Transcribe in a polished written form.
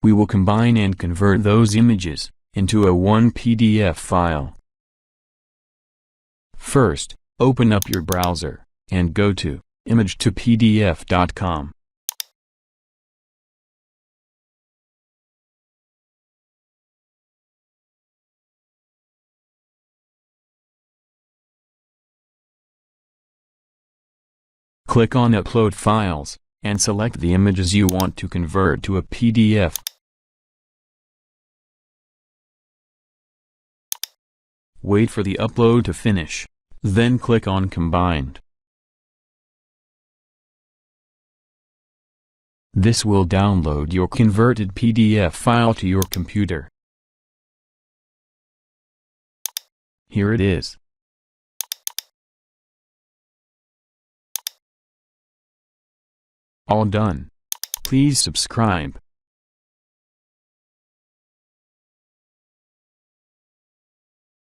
We will combine and convert those images into a one PDF file. First, open up your browser and go to image2pdf.com. Click on Upload Files, and select the images you want to convert to a PDF. Wait for the upload to finish, then click on Combined. This will download your converted PDF file to your computer. Here it is. All done. Please subscribe.